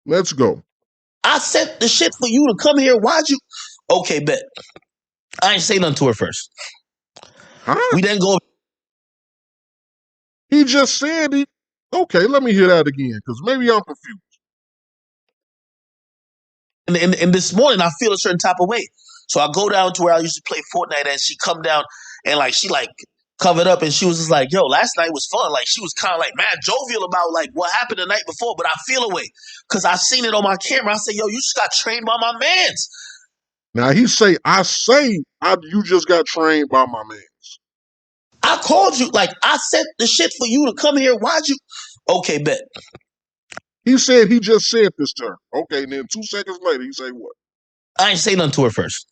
Let's go. I sent the shit for you to come here. Why'd you? Okay, bet. I ain't say nothing to her first. Huh? We then go. He just said he. Okay, let me hear that again, because maybe I'm confused. And this morning, I feel a certain type of way. So I go down to where I used to play Fortnite, and she come down and like she like covered up, and she was just like, "Yo, last night was fun." Like she was kind of like mad jovial about like what happened the night before, but I feel away because I seen it on my camera. I said, "Yo, you just got trained by my mans." Now you just got trained by my man. I called you, like I sent the shit for you to come here. Why'd you? Okay, bet. He said he just said this to her. Okay, and then 2 seconds later, he say what? I ain't say nothing to her first.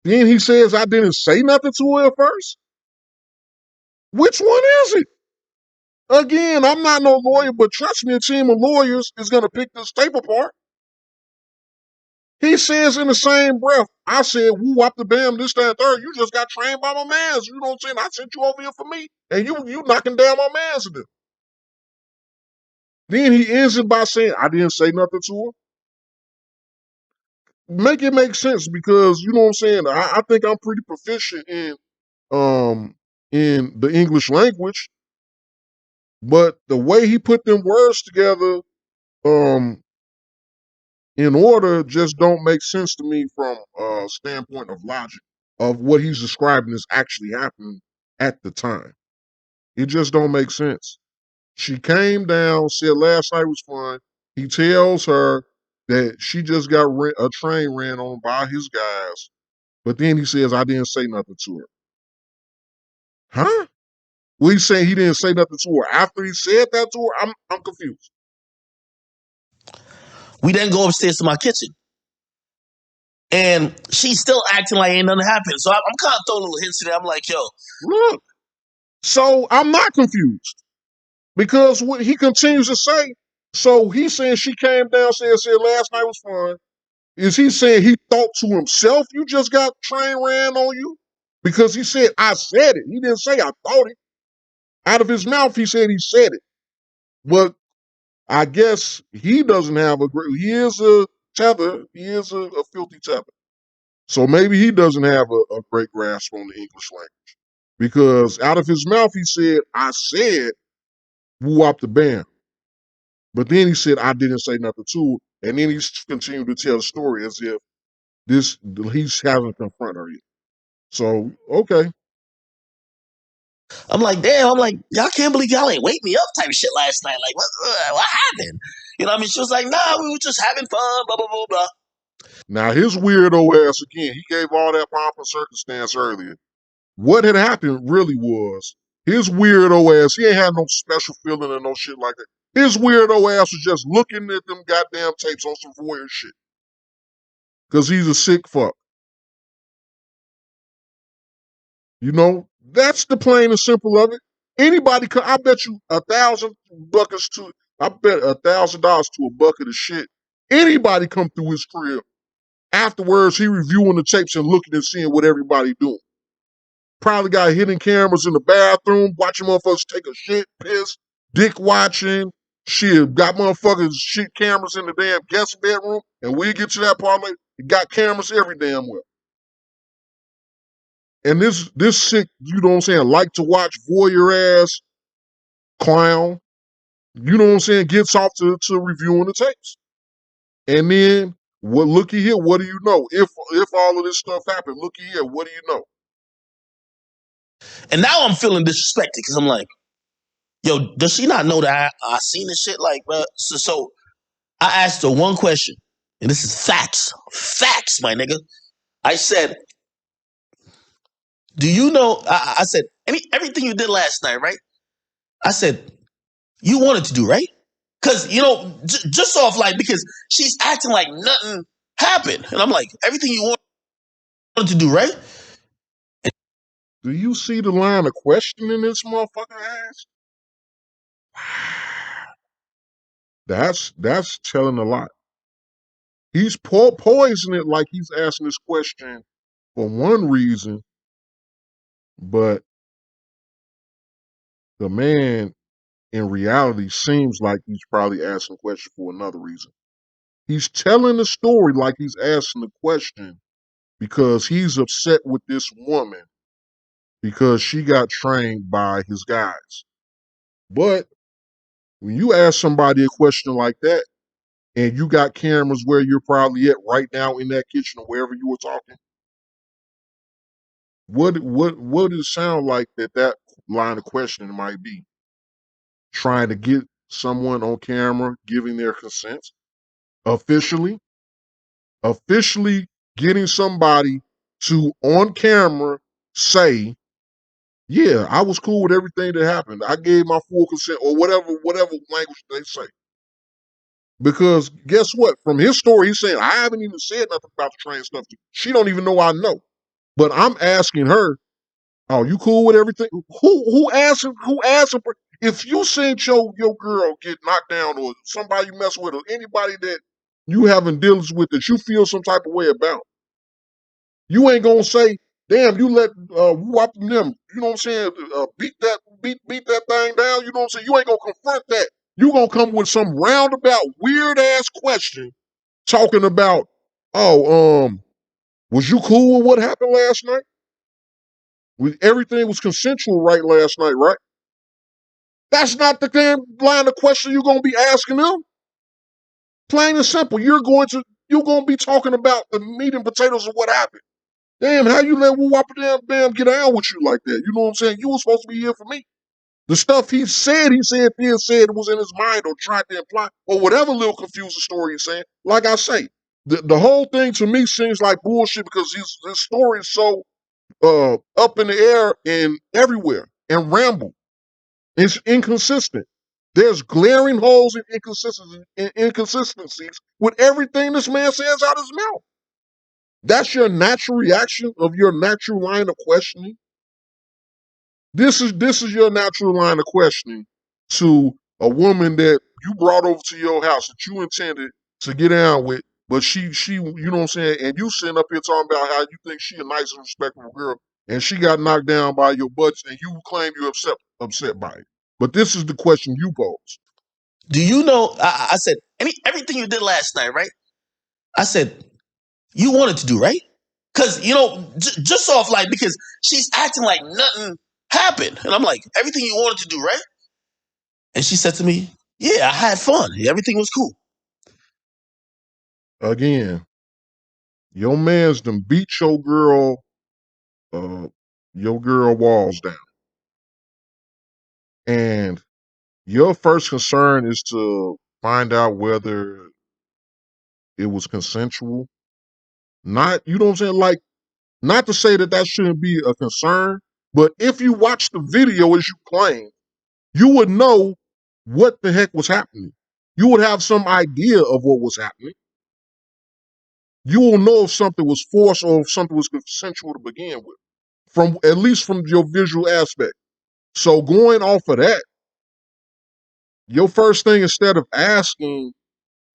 Then he says I didn't say nothing to her at first. Which one is it? Again, I'm not no lawyer, but trust me, a team of lawyers is going to pick this tape apart. He says in the same breath, I said, woo, wop the bam, this, that, and third. You just got trained by my mans. You know what I'm saying? I sent you over here for me. And you knocking down my mans to them. Then he ends it by saying, I didn't say nothing to her. Make it make sense because, you know what I'm saying? I think I'm pretty proficient in the English language. But the way he put them words together, in order just don't make sense to me from a standpoint of logic of what he's describing is actually happening at the time. It just don't make sense. She came down, said last night was fun. He tells her that she just got a train ran on by his guys, but then he says, I didn't say nothing to her. Huh? Well, he's saying he didn't say nothing to her after he said that to her? I'm confused. We then go upstairs to my kitchen. And she's still acting like ain't nothing happened. So I'm kind of throwing little hints in there. I'm like, yo. Look, so I'm not confused because what he continues to say, so he's saying she came downstairs and said last night was fun. Is he saying he thought to himself, you just got train ran on you? Because he said, I said it. He didn't say I thought it. Out of his mouth, he said he said it. But I guess he doesn't have he is a tether. He is a filthy tether. So maybe he doesn't have a great grasp on the English language. Because out of his mouth, he said, I said, woo up the band. But then he said, I didn't say nothing to her. And then he's continued to tell the story as if he hasn't confronted her yet. So, okay. I'm like, damn. I'm like, y'all can't believe y'all ain't wake me up type of shit last night. Like, what happened? You know what I mean? She was like, nah, we were just having fun, blah, blah, blah, blah. Now, his weirdo ass, again, he gave all that pomp and circumstance earlier. What had happened really was his weirdo ass, he ain't had no special feeling or no shit like that. His weirdo ass was just looking at them goddamn tapes on some voyeur shit. Because he's a sick fuck. You know, that's the plain and simple of it. Anybody could, I bet you $1,000 to, I bet $1,000 to a bucket of shit. Anybody come through his crib. Afterwards, he reviewing the tapes and looking and seeing what everybody doing. Probably got hidden cameras in the bathroom, watching motherfuckers take a shit, piss, dick watching. Shit, got motherfuckers shit cameras in the damn guest bedroom. And we get to that part later, it got cameras every damn well. And this sick, you know what I'm saying, like to watch voyeur ass clown, you know what I'm saying, gets off to reviewing the tapes. And then, well, looky here, what do you know? If all of this stuff happened, looky here, what do you know? And now I'm feeling disrespected because I'm like, yo, does she not know that I seen this shit? Like, so I asked her one question, and this is facts. Facts, my nigga. I said, do you know? I said, everything you did last night, right? I said, you wanted to do, right? Because, you know, just off like, because she's acting like nothing happened. And I'm like, everything you wanted to do, right? Do you see the line of questioning this motherfucker ass? That's telling a lot. He's poisoning it like he's asking this question for one reason, but the man in reality seems like he's probably asking the question for another reason. He's telling the story like he's asking the question because he's upset with this woman because she got trained by his guys. But when you ask somebody a question like that and you got cameras where you're probably at right now in that kitchen or wherever you were talking, what does it sound like that line of questioning might be? Trying to get someone on camera giving their consent officially, officially getting somebody to on camera say, yeah, I was cool with everything that happened. I gave my full consent or whatever language they say. Because guess what? From his story, he's saying, I haven't even said nothing about the trans stuff. She don't even know I know. But I'm asking her, oh, you cool with everything? Who asked her? If you seen your girl get knocked down or somebody you mess with or anybody that you having dealings with that you feel some type of way about, you ain't gonna say, damn, you let whoop them, you know what I'm saying, beat that thing down, you know what I'm saying? You ain't gonna confront that. You gonna come with some roundabout, weird ass question talking about, oh, was you cool with what happened last night? Everything was consensual right last night, right? That's not the damn line of question you're gonna be asking them. Plain and simple. You're gonna be talking about the meat and potatoes of what happened. Damn, how you let Woo Wop damn get down with you like that? You know what I'm saying? You were supposed to be here for me. The stuff he said it was in his mind or tried to imply, or whatever little confusing story he's saying. Like I say, the whole thing to me seems like bullshit because his story is so up in the air and everywhere and ramble. It's inconsistent. There's glaring holes and inconsistencies with everything this man says out his mouth. That's your natural reaction of your natural line of questioning. This is your natural line of questioning to a woman that you brought over to your house that you intended to get down with, but she you know what I'm saying, and you sitting up here talking about how you think she a nice and respectable girl, and she got knocked down by your butts, and you claim you're upset by it. But this is the question you pose. Do you know? I said everything you did last night, right? I said you wanted to do, right? Because just off like because she's acting like nothing happened, and I'm like everything you wanted to do, right? And she said to me, "Yeah, I had fun. Everything was cool." Again, your man's done beat uh, your girl walls down, and your first concern is to find out whether it was consensual. Not, you know what I'm saying? Like, not to say that shouldn't be a concern, but if you watch the video as you claim, you would know what the heck was happening. You would have some idea of what was happening. You will know if something was forced or if something was consensual to begin with, from at least from your visual aspect. So going off of that, your first thing instead of asking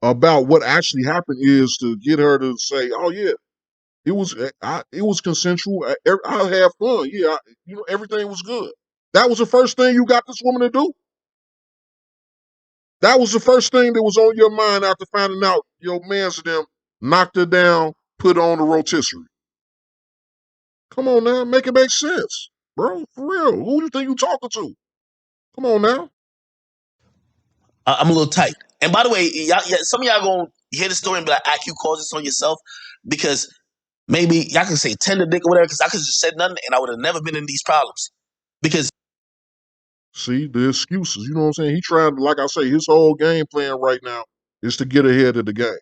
about what actually happened is to get her to say, "Oh yeah, it was consensual. I had fun. Yeah, everything was good." That was the first thing you got this woman to do. That was the first thing that was on your mind after finding out your man's them knocked her down, put her on the rotisserie. Come on now, make it make sense, bro. For real, who you think you talking to? Come on now. I'm a little tight. And by the way, some of y'all gonna hear the story and be like, "IQ calls this on yourself," because maybe y'all can say tender dick or whatever. Because I could just said nothing and I would have never been in these problems. Because See, the excuses, you know what I'm saying? He trying to, like I say, his whole game plan right now is to get ahead of the game.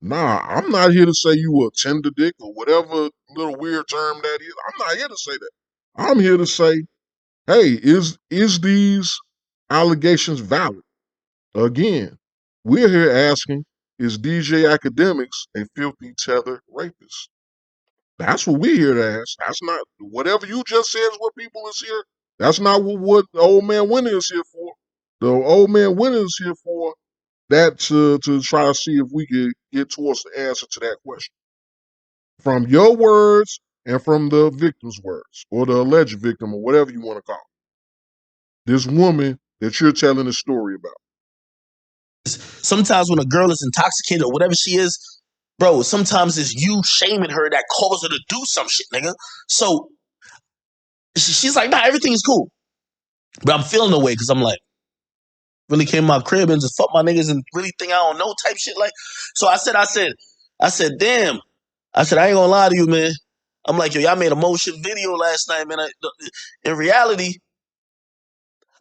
Nah, I'm not here to say you a tender dick or whatever little weird term that is. I'm not here to say that. I'm here to say, hey, is these allegations valid? Again, we're here asking, is DJ Akademiks a filthy tether rapist? That's what we're here to ask. That's not whatever you just said is what people is here. That's not what the old man Winter is here for. The old man Winter is here for that to try to see if we could get towards the answer to that question. From your words and from the victim's words, or the alleged victim, or whatever you want to call it. This woman that you're telling a story about. Sometimes when a girl is intoxicated or whatever she is, bro, sometimes it's you shaming her that causes her to do some shit, nigga. So she's like, nah, everything is cool. But I'm feeling the way because I'm like, really came to my crib and just fuck my niggas and really think I don't know type shit. Like, so I said, damn. I said, I ain't gonna lie to you, man. I'm like, yo, y'all made a motion video last night, man. In reality,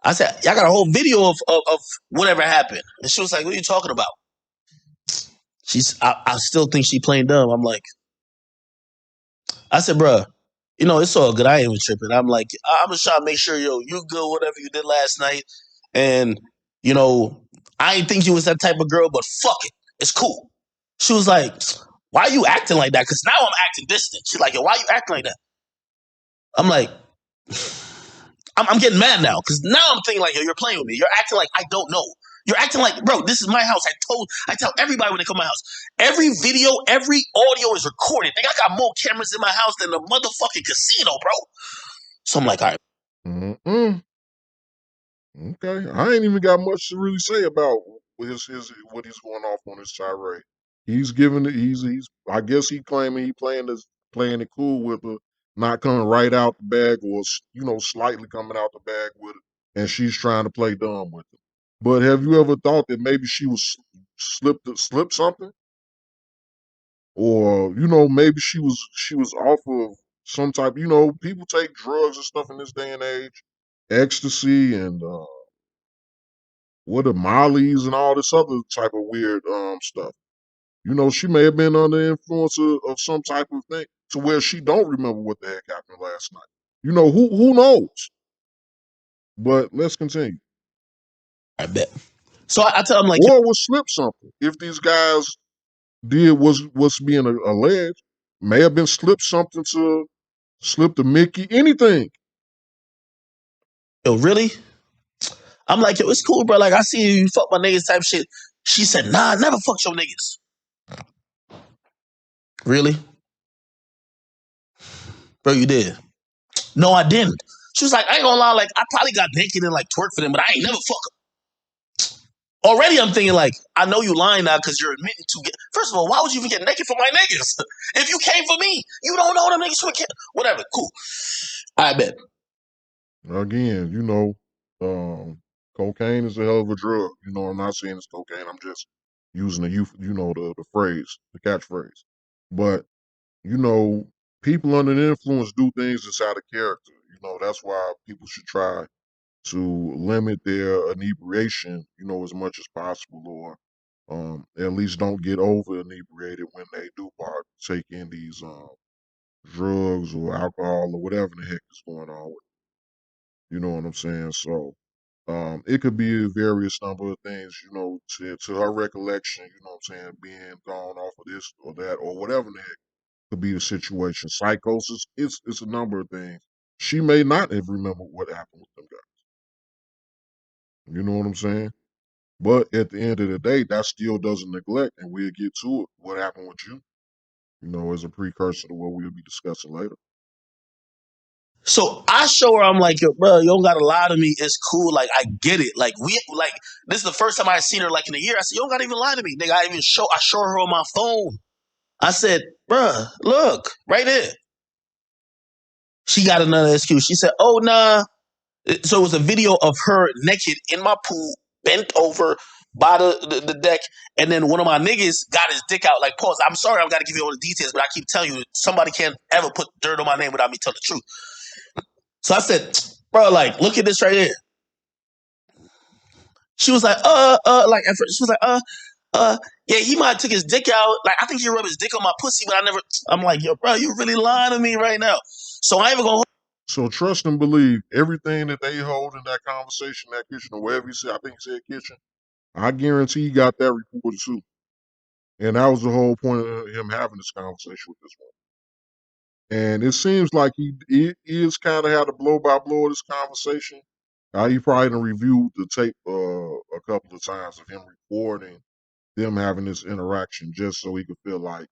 I said, y'all got a whole video of whatever happened. And she was like, what are you talking about? I still think she playing dumb. I'm like, I said, bruh, it's all good. I ain't even tripping. I'm like, I'm just trying to make sure, yo, you good, whatever you did last night. And, I ain't think you was that type of girl, but fuck it. It's cool. She was like, why are you acting like that? Because now I'm acting distant. She's like, yo, why are you acting like that? I'm like, I'm getting mad now because now I'm thinking like, yo, you're playing with me. You're acting like I don't know. You're acting like, bro, this is my house. I tell everybody when they come to my house, every video, every audio is recorded. I got more cameras in my house than the motherfucking casino, bro. So I'm like, all right. Mm-mm. Okay, I ain't even got much to really say about his what he's going off on his tirade. He's giving it. He's. I guess he claiming he playing it cool with her, not coming right out the bag or slightly coming out the bag with it, and she's trying to play dumb with him. But have you ever thought that maybe she was slipped something, or maybe she was off of some type. People take drugs and stuff in this day and age, ecstasy and what are mollies and all this other type of weird stuff. She may have been under the influence of some type of thing to where she don't remember what the heck happened last night. Who knows? But let's continue. I bet. So I tell him like, Or was slip something. If these guys did what's being alleged, may have been slip to Mickey, anything. yo, really? I'm like, yo, it's cool, bro. Like, I see you fuck my niggas type shit. She said, nah, I never fucked your niggas. Really? Bro, you did. No, I didn't. She was like, I ain't gonna lie, like, I probably got naked and like twerk for them, but I ain't never fuck them. Already I'm thinking like, I know you lying now because you're admitting to get. First of all, why would you even get naked for my niggas? If you came for me, you don't know them niggas for whatever. Cool. I bet. Again, cocaine is a hell of a drug. I'm not saying it's cocaine. I'm just using the phrase, the catchphrase. But you know, people under the influence do things that's out of character. That's why people should try to limit their inebriation, as much as possible, or at least don't get over inebriated when they do partake in these drugs or alcohol or whatever the heck is going on with. You know what I'm saying? So it could be a various number of things, to her recollection, what I'm saying, being gone off of this or that or whatever the heck could be the situation. Psychosis, it's a number of things. She may not have remembered what happened with them guys. You know what I'm saying? But at the end of the day, that still doesn't neglect, and we'll get to it, what happened with you, as a precursor to what we'll be discussing later. So I show her, I'm like, yo, bro, you don't gotta lie to me. It's cool. Like, I get it. Like, this is the first time I seen her like in a year. I said, you don't gotta even lie to me. Nigga, I show her on my phone. I said, bruh, look, right there. She got another excuse. She said, oh, nah. So it was a video of her naked in my pool, bent over by the deck, and then one of my niggas got his dick out. Like, pause. I'm sorry, I've got to give you all the details, but I keep telling you, somebody can't ever put dirt on my name without me telling the truth. So I said, bro, like, look at this right here. She was like, like at first, she was like, yeah, he might have took his dick out. Like, I think he rubbed his dick on my pussy, but I never. I'm like, yo, bro, you really lying to me right now. So I ain't even gonna. So trust and believe everything that they hold in that conversation, that kitchen, or wherever he said, I think he said kitchen. I guarantee he got that recorded too. And that was the whole point of him having this conversation with this one. And it seems like he is kind of had a blow by blow of this conversation. He probably done reviewed the tape a couple of times of him recording them having this interaction just so he could feel like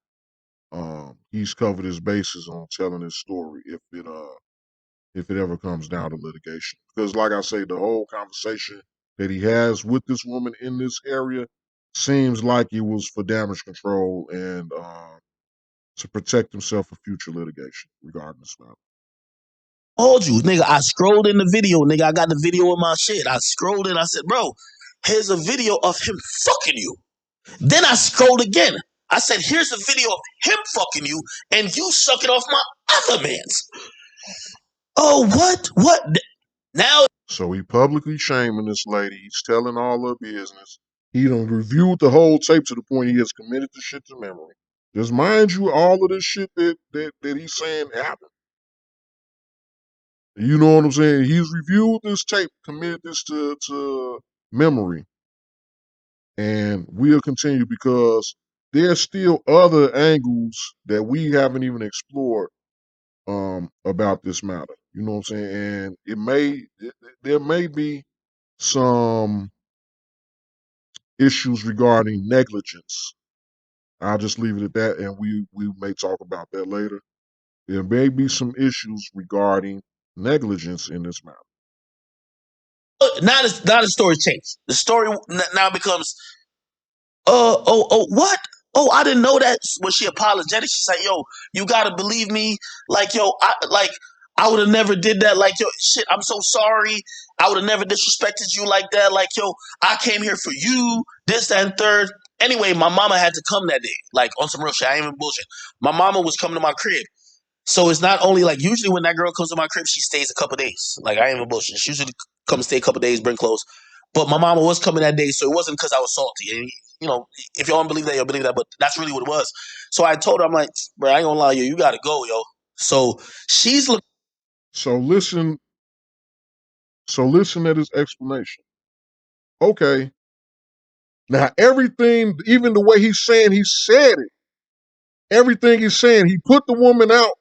he's covered his bases on telling his story if it ever comes down to litigation. Because like I say, the whole conversation that he has with this woman in this area seems like it was for damage control and to protect himself for future litigation regarding this matter. Told you, nigga, I scrolled in the video, nigga. I got the video in my shit. I scrolled in, I said, bro, here's a video of him fucking you. Then I scrolled again. I said, here's a video of him fucking you and you sucking off my other man's. Oh, what? What? Now. So he publicly shaming this lady. He's telling all her business. He done reviewed the whole tape to the point he has committed the shit to memory. Just mind you, all of this shit that he's saying happened. You know what I'm saying? He's reviewed this tape, committed this to memory. And we'll continue because there's still other angles that we haven't even explored about this matter. You know what I'm saying? And there may be some issues regarding negligence. I'll just leave it at that, and we may talk about that later. There may be some issues regarding negligence in this matter. Now the story changed. The story now becomes, what? Oh, I didn't know that. When she apologetic, she's like, yo, you gotta believe me. Like, yo, I would have never did that. Like, yo, shit, I'm so sorry. I would have never disrespected you like that. Like, yo, I came here for you, this, that, and third. Anyway, my mama had to come that day. Like, on some real shit. I ain't even bullshit. My mama was coming to my crib. So it's not only like, usually when that girl comes to my crib, she stays a couple days. Like, I ain't even bullshit. She usually come stay a couple days, bring clothes. But my mama was coming that day, so it wasn't because I was salty. And, you know, if y'all don't believe that, you'll believe that. But that's really what it was. So I told her, I'm like, bro, I ain't gonna lie, yo, you gotta go, yo. So she's looking. So listen at his explanation. Okay. Now everything, even the way he's saying he said it, everything he's saying, he put the woman out.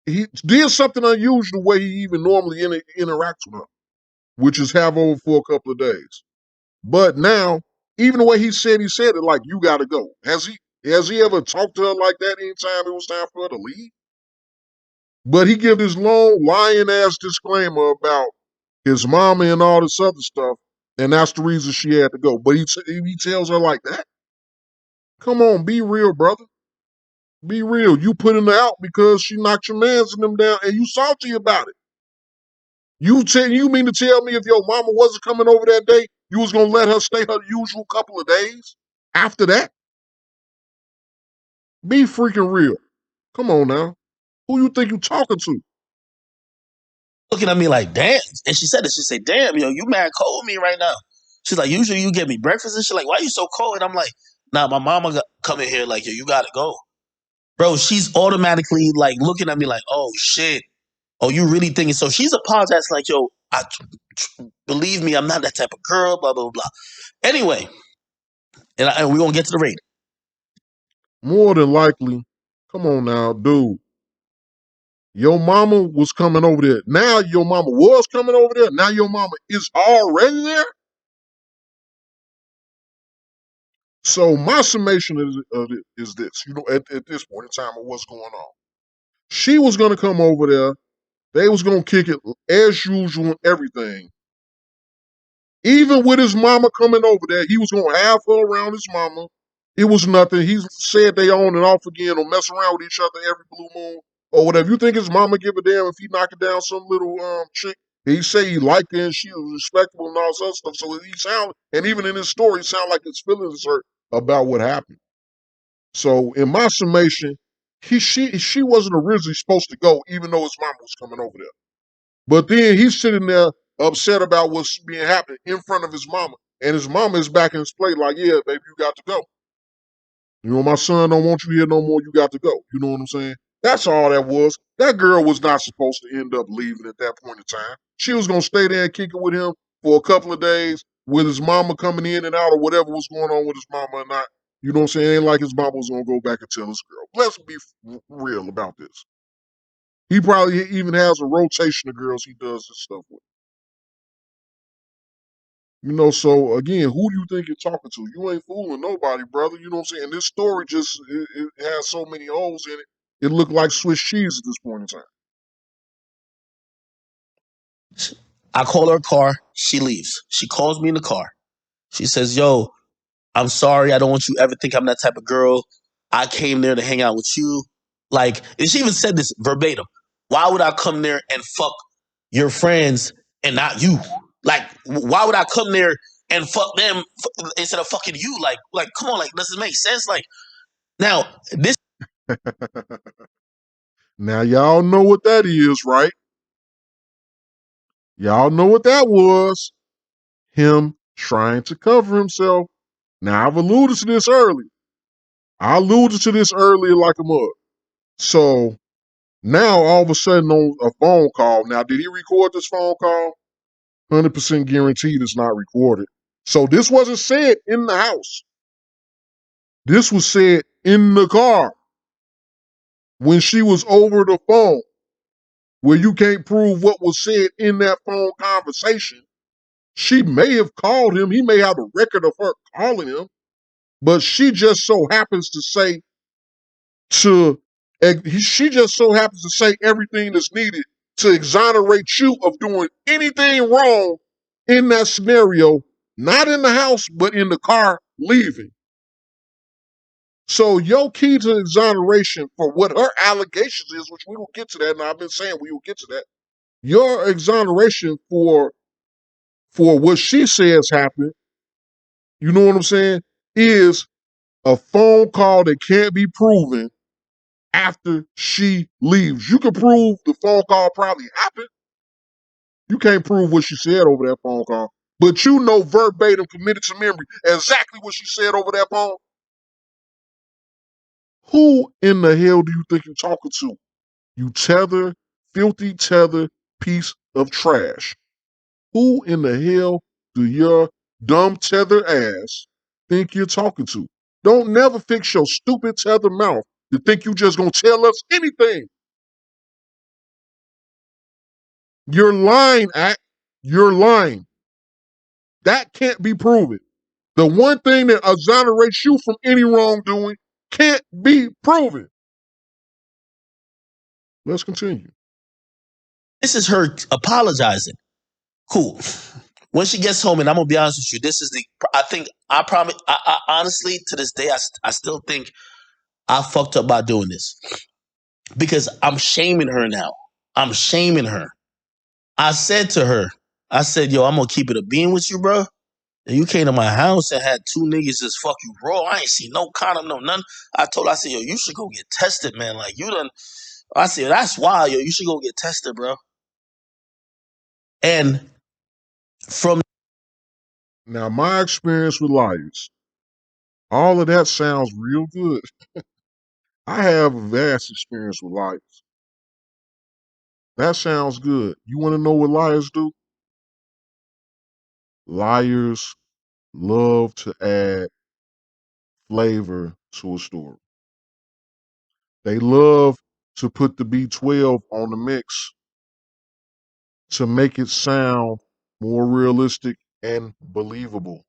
He did something unusual the way he even normally interacts with her, which is have over for a couple of days. But now, even the way he said it like, you got to go. Has he ever talked to her like that anytime it was time for her to leave? But he give this long lying ass disclaimer about his mama and all this other stuff, and that's the reason she had to go. But he tells her like that. Come on, be real, brother. Be real. You putting her out because she knocked your mans and them down, and you salty about it. You mean to tell me if your mama wasn't coming over that day, you was gonna let her stay her usual couple of days after that? Be freaking real. Come on now. Who you think you talking to? Looking at me like, damn. And she said this. She said, damn, yo, you mad cold with me right now. She's like, usually you get me breakfast and shit. Like, why you so cold? And I'm like, nah, my mama come in here like, yo, you gotta go. Bro, she's automatically like looking at me like, oh shit. Oh, you really thinking? So she's apologizing like, yo, believe me, I'm not that type of girl, blah, blah, blah. Anyway, and we're going to get to the raid. More than likely, come on now, dude. Your mama was coming over there. Now your mama was coming over there. Now your mama is already there. So my summation is this, you know, at this point in time of what's going on. She was going to come over there. They was going to kick it as usual and everything. Even with his mama coming over there, he was going to have her around his mama. It was nothing. He said they on and off again or mess around with each other every blue moon or whatever. You think his mama give a damn if he knocking down some little chick? He say he liked her and she was respectable and all this other stuff. So he sound, and even in his story, he sound like his feelings hurt about what happened. So in my summation, she wasn't originally supposed to go, even though his mama was coming over there. But then he's sitting there upset about what's being happening in front of his mama. And his mama is back in his plate like, yeah, baby, you got to go. You know, my son don't want you here no more. You got to go. You know what I'm saying? That's all that was. That girl was not supposed to end up leaving at that point in time. She was going to stay there and kick it with him for a couple of days with his mama coming in and out or whatever was going on with his mama or not. You know what I'm saying? It ain't like his mama was going to go back and tell his girl. Let's be real about this. He probably even has a rotation of girls he does this stuff with. You know, so again, who do you think you're talking to? You ain't fooling nobody, brother. You know what I'm saying? This story just it has so many holes in it. It looked like Swiss cheese at this point in time. I call her car. She leaves. She calls me in the car. She says, yo, I'm sorry. I don't want you to ever think I'm that type of girl. I came there to hang out with you. Like, and she even said this verbatim. Why would I come there and fuck your friends and not you? Like, why would I come there and fuck them instead of fucking you? Like, come on, like, does this make sense? Like, now this. Now y'all know what that is, right? Y'all know what that was. Him trying to cover himself. Now I've alluded to this earlier. I alluded to this earlier like a mug. So now all of a sudden on a phone call. Now, did he record this phone call? 100% guaranteed it's not recorded. So this wasn't said in the house. This was said in the car when she was over the phone, where you can't prove what was said in that phone conversation. She may have called him. He may have a record of her calling him, but she just so happens to say she just so happens to say everything that's needed to exonerate you of doing anything wrong in that scenario, not in the house, but in the car leaving. So your key to exoneration for what her allegations is, which we will get to that, and I've been saying we will get to that. Your exoneration for what she says happened, you know what I'm saying, is a phone call that can't be proven after she leaves. You can prove the phone call probably happened. You can't prove what she said over that phone call. But you know verbatim, committed to memory, exactly what she said over that phone. Who in the hell do you think you're talking to? You tether, filthy tether piece of trash. Who in the hell do your dumb tether ass think you're talking to? Don't never fix your stupid tether mouth to think you just gonna tell us anything. You're lying, Act. You're lying. That can't be proven. The one thing that exonerates you from any wrongdoing can't be proven. Let's continue. This is her apologizing. Cool. When she gets home, and I'm gonna be honest with you, this is the. I think I promise. I honestly, to this day, I still think I fucked up by doing this because I'm shaming her now. I'm shaming her. I said to her, I said, "Yo, I'm gonna keep it a bean with you, bro. And you came to my house and had two niggas just fuck you raw. I ain't see no condom, no none. I told her, I said, yo, you should go get tested, man. Like you done. I said, that's wild, yo. You should go get tested, bro. And from Now, my experience with liars, all of that sounds real good. I have a vast experience with liars. That sounds good. You want to know what liars do? Liars love to add flavor to a story. They love to put the B12 on the mix to make it sound more realistic and believable.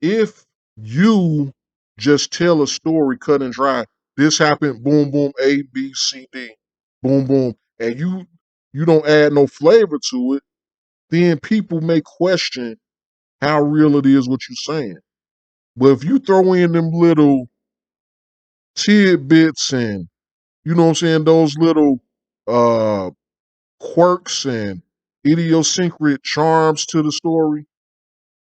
If you just tell a story cut and dry, this happened, boom, boom, A, B, C, D, boom, boom, and you don't add no flavor to it, then people may question how real it is what you're saying. But if you throw in them little tidbits and you know what I'm saying, those little uh quirks and idiosyncratic charms to the story,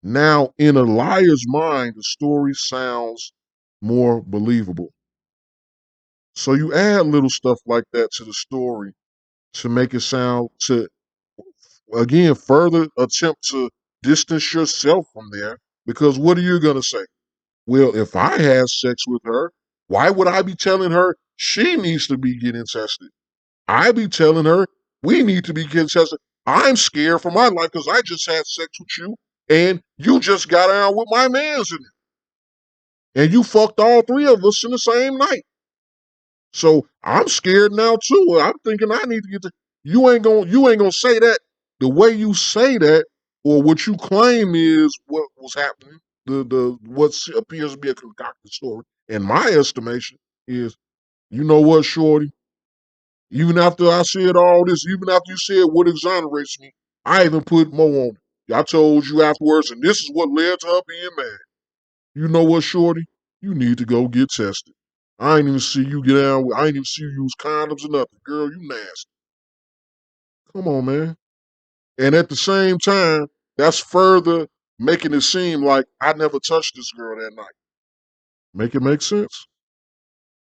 now in a liar's mind, the story sounds more believable. So you add little stuff like that to the story to make it sound to again further attempt to distance yourself from there. Because what are you gonna say? Well, if I had sex with her, why would I be telling her she needs to be getting tested? I be telling her we need to be getting tested. I'm scared for my life because I just had sex with you and you just got out with my mans in it. And you fucked all three of us in the same night. So I'm scared now too. I'm thinking I need to get to you ain't gonna say that. The way you say that, or what you claim is what was happening, the what appears to be a concocted story, in my estimation, is you know what, Shorty? Even after I said all this, even after you said what exonerates me, I even put more on it. I told you afterwards, and this is what led to her being mad. You know what, Shorty? You need to go get tested. I ain't even see you get down. I ain't even see you use condoms or nothing. Girl, you nasty. Come on, man. And at the same time, that's further making it seem like I never touched this girl that night. Make it make sense?